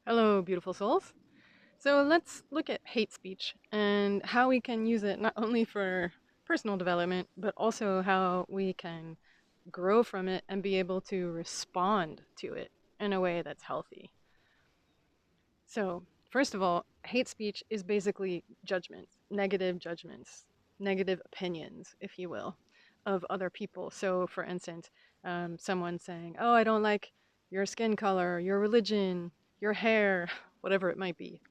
Hello, beautiful souls. So let's look at hate speech and how we can use it not only for personal development, but also how we can grow from it and be able to respond to it in a way that's healthy. So, first of all, hate speech is basically judgments, negative opinions, if you will, of other people. So, for instance, someone saying, "Oh, I don't like your skin color, your religion, your hair," whatever it might be.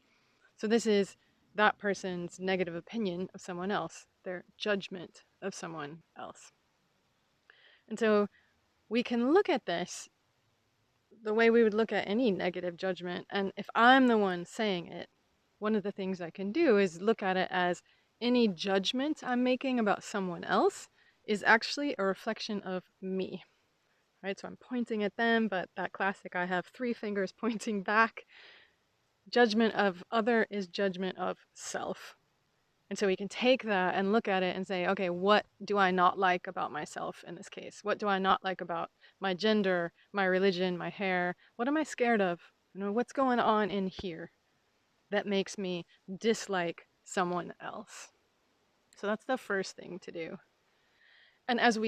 So this is that person's negative opinion of someone else, their judgment of someone else. And so we can look at this the way we would look at any negative judgment. And if I'm the one saying it, one of the things I can do is look at it as any judgment I'm making about someone else is actually a reflection of me. Right? So I'm pointing at them, but that classic, I have three fingers pointing back. Judgment of other is judgment of self. And so we can take that and look at it and say, okay, what do I not like about myself in this case? What do I not like about my gender, my religion, my hair? What am I scared of? What's going on in here that makes me dislike someone else? So that's the first thing to do. And as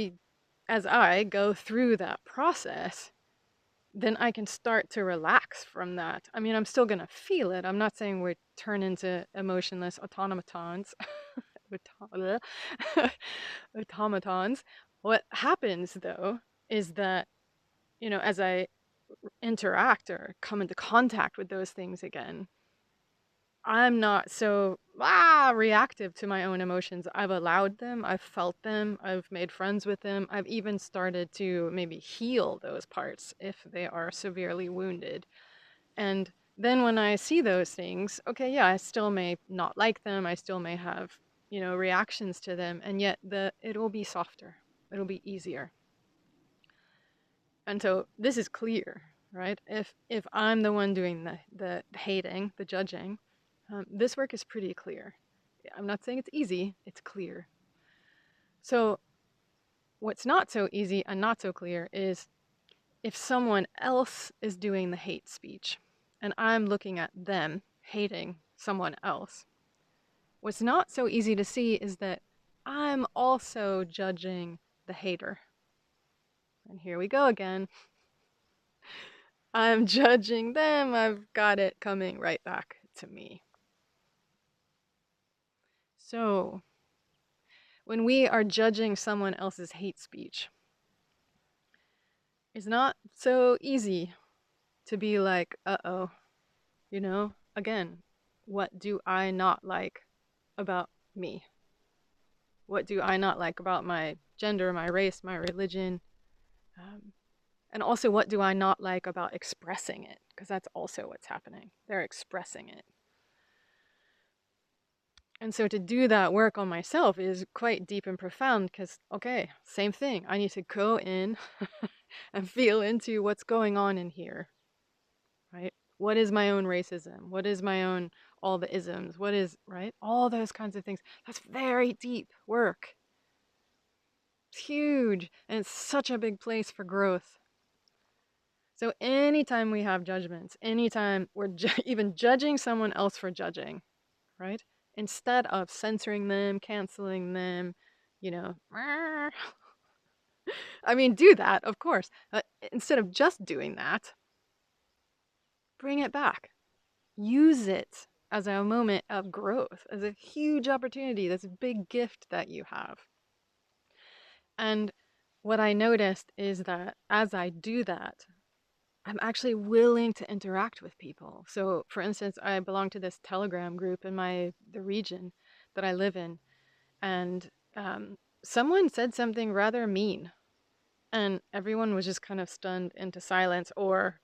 I go through that process, then I can start to relax from that. I mean, I'm still going to feel it. I'm not saying we turn into emotionless automatons. Automatons. What happens though is that, as I interact or come into contact with those things again, I'm not so reactive to my own emotions. I've allowed them, I've felt them, I've made friends with them. I've even started to maybe heal those parts if they are severely wounded. And then when I see those things, okay, yeah, I still may not like them. I still may have, reactions to them, and yet it'll be softer. It'll be easier. And so this is clear, right? If I'm the one doing the hating, the judging, this work is pretty clear. I'm not saying it's easy, it's clear. So what's not so easy and not so clear is if someone else is doing the hate speech and I'm looking at them hating someone else, what's not so easy to see is that I'm also judging the hater. And here we go again. I'm judging them. I've got it coming right back to me. So, when we are judging someone else's hate speech, it's not so easy to be like, uh-oh, again, what do I not like about me? What do I not like about my gender, my race, my religion? Um, and also, what do I not like about expressing it? Because that's also what's happening. They're expressing it. And so to do that work on myself is quite deep and profound because, okay, same thing. I need to go in and feel into what's going on in here, right? What is my own racism? What is my own, all the isms? What is, right? All those kinds of things. That's very deep work. It's huge. And it's such a big place for growth. So anytime we have judgments, anytime we're even judging someone else for judging, right? Instead of censoring them, canceling them, you know, I mean, do that, of course. Instead of just doing that, bring it back. Use it as a moment of growth, as a huge opportunity, this big gift that you have. And what I noticed is that as I do that, I'm actually willing to interact with people. So, for instance, I belong to this Telegram group in the region that I live in, and someone said something rather mean, and everyone was just kind of stunned into silence, or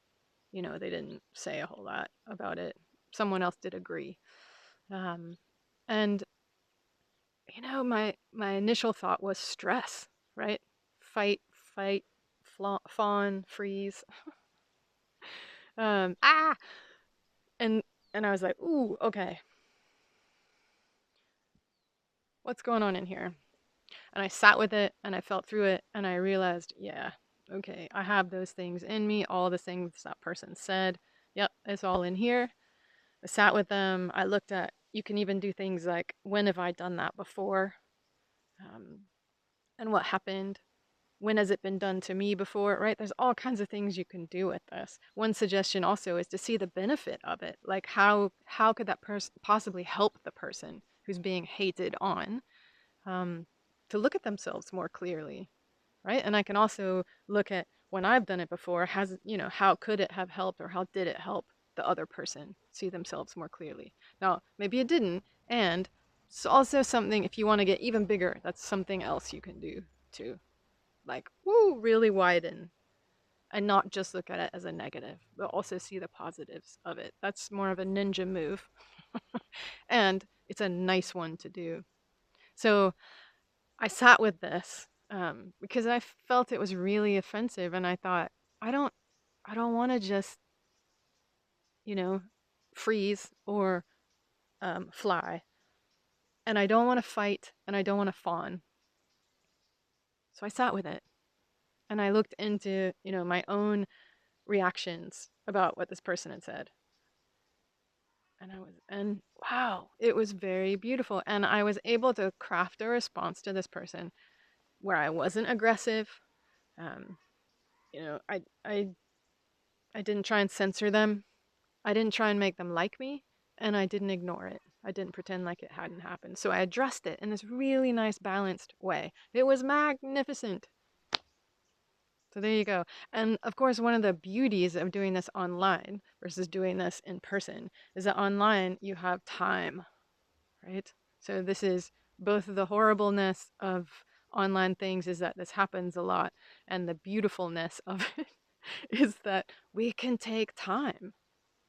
they didn't say a whole lot about it. Someone else did agree, um, and my initial thought was stress, right? Fight, fight, fawn, freeze. Ah, and I was like, ooh, okay, what's going on in here? And I sat with it and I felt through it and I realized, yeah, okay, I have those things in me, all the things that person said. Yep, it's all in here. I sat with them. I looked at, you can even do things like, when have I done that before? Um, and what happened? When has it been done to me before, right? There's all kinds of things you can do with this. One suggestion also is to see the benefit of it. Like how could that person possibly help the person who's being hated on, um, to look at themselves more clearly, right? And I can also look at when I've done it before, has, how could it have helped or how did it help the other person see themselves more clearly? Now, maybe it didn't. And it's also something, if you want to get even bigger, that's something else you can do too. Like, woo, really widen and not just look at it as a negative, but also see the positives of it. That's more of a ninja move. And it's a nice one to do. So I sat with this, because I felt it was really offensive, and I thought, I don't, I don't want to just, you know, freeze or fly, and I don't want to fight, and I don't want to fawn. So I sat with it, and I looked into, my own reactions about what this person had said, and wow, it was very beautiful, and I was able to craft a response to this person where I wasn't aggressive. Um, I didn't try and censor them. I didn't try and make them like me, and I didn't ignore it. I didn't pretend like it hadn't happened. So I addressed it in this really nice, balanced way. It was magnificent. So there you go. And of course, one of the beauties of doing this online versus doing this in person is that online you have time, right? So this is both the horribleness of online things is that this happens a lot, and the beautifulness of it is that we can take time,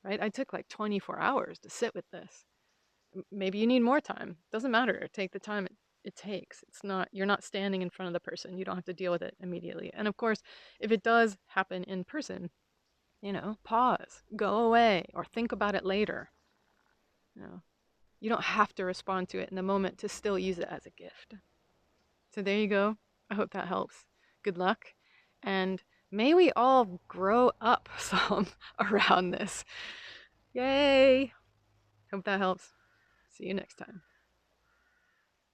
right? I took like 24 hours to sit with this. Maybe you need more time. Doesn't matter. Take the time it takes. It's not, you're not standing in front of the person. You don't have to deal with it immediately. And of course, if it does happen in person, pause, go away, or think about it later. You know, you don't have to respond to it in the moment to still use it as a gift. So there you go. I hope that helps. Good luck. And may we all grow up some around this. Yay! Hope that helps. See you next time.